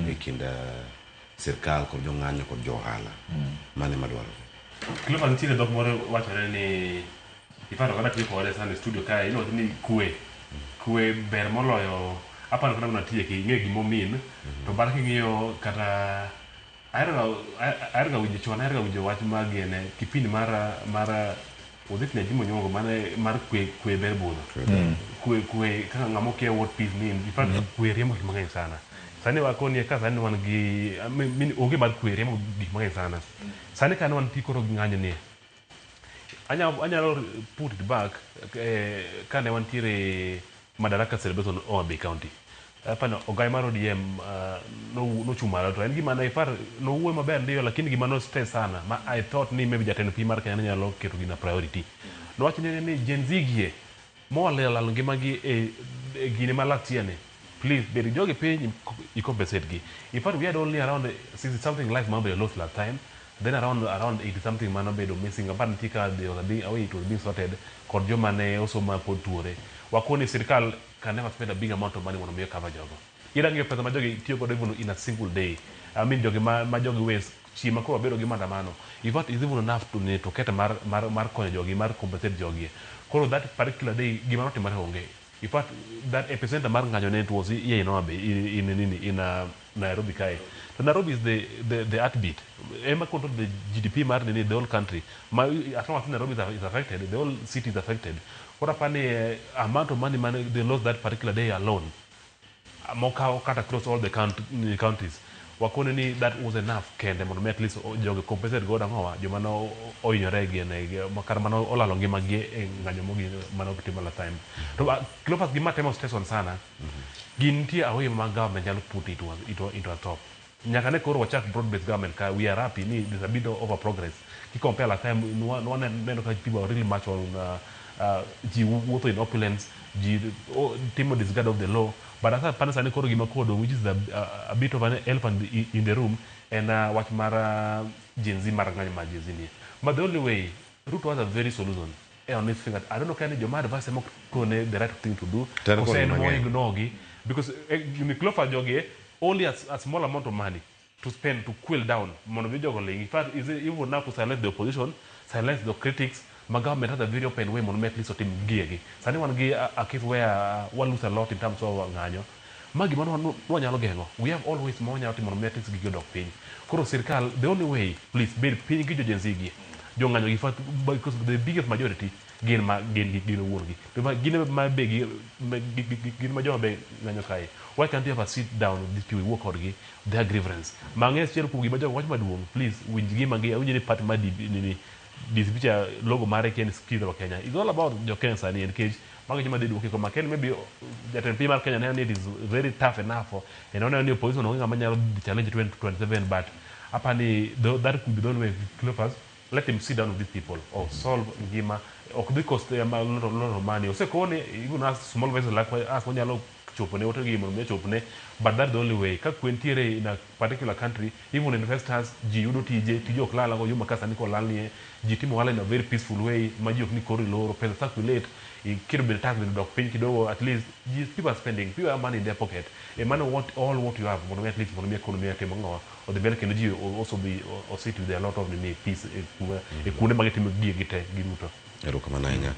e kind sirkal kod jong'anyo kod johala mane madwarore. Kilo man tiene dok moro wachore ni ifaro kana tiyo kode sana studio kae ino ni kwe ber moloyo aparo kana una tiye ki ng'e gimomin to bang' king'iyo kata ahero ga winjo chon, ahero ga winjo wach magene kipindi mar odhitne jimo nyongo mane mar kwe ber budho kwe kaka ng'amo kia what peace means in fact kwe riembo gik mang'eny sana sani wakoni ka sani wan gi onge mar kwe riembo gik mang'eny sana sani ka wan ti koro gi ng'anyo ni anyalo put it back kane wantiere Madaraka celebration Homa Bay County apano ogai mar ODM no chumara to en gima ne par no wuoyo maber ndio lakini gima no stress sana ma I thought ni maybe jatend piny mar Kenya nyalo keto gina priority no wach ni Gen Z gie molelo ngima gi e gine malatiene please beri jogi piny I compensate gi in fact we had only around 60 something life member lost last time then around 80 something man bedo missing apart tika they was being away it was being sorted kod joma ne osoma pod tuore wakoni sirkal can never spend a big amount of money on a cover jogo ira ngiyo pesa ma jogi tiyo godo even in a single day I mean jogi ma jogi waste chima koro bedo gi mandamano if what is even enough to keta mar konyo jogi mar compensate jogi koro that particular day gima no timare onge in fact that epicenter mar ng'anyo ne was here in Homa Bay in Nairobi kai so Nairobi is the heartbeat ema control the GDP mar the whole country as long as Nairobi is affected the whole city is affected what apani amount of money they lost that particular day alone moka cut across all the counties wakone ni that was enough kende mondo at least joge compensate go dangowa joma no ohinyore gi ne makar mano olalo ngima gi e ng'anyo mogi mano bitimo la time to Cleopas gima temo station sana gintie away ma government nyalo put it into a top nyaka ne koro wachak broad based government ka we are happy ni there's a bit of a progress ki compare last time no one ka people really much on ji wuotho in opulence ji timo disregard of the law but as a sani koro gima kodo which is a bit of an elephant in the room and what mara Gen Z mara ng'anyo ma Gen Z ni but the only way Ruto has a very solution on this thing I don't know can you advise mo kone the right thing to do or say no ignore because you Cleopas joge only a small amount of money to spend to cool down mono jogo le in fact is even now to silence the opposition silence the critics my government has a very open way mono at least team giegi sani wan gi a case where one lose a lot in terms of ng'anyo magi mano no nyalo gengo we have always mo nyalo timo at least gi dok piny koro sirkal the only way please bed piny gi Gen Z gi jo ng'anyo gi fact because the biggest majority gin wuon gi to gin ma be gin ma joma be ng'anyo kai why can't you ever sit down with these people work out gi their grievance manges chiel ku gi ma jo wach maduong please winj gi mangi awinjini part ma ni this picture logo mare ken skill of Kenya it's all about the Kenya sani and cage magi joma dedu okay kuma ken maybe jatend piny mar Kenya ne is very tough enough and on any position onge ngama nyalo challenge 2027 but apani that could be the only way Cleopas let him sit down with these people or solve ngima ok the cost a lot of money ose kone even as small vessel like as when yalo chopone oto gi mo chopone but that's the only way ka kwentiere in a particular country even investors ji yudo tijo klala go yuma kasa niko lalnie ji timo wala in a very peaceful way ma ji ok ni kori loro pesa circulate kid be tax the dog pin kidogo at least people are spending people have money in their pocket a man what you have mono at least mono economy temo ngo or the belke ji also be or sit with a lot of the peace e kune magitimo gi gite giduto erokamano ahinya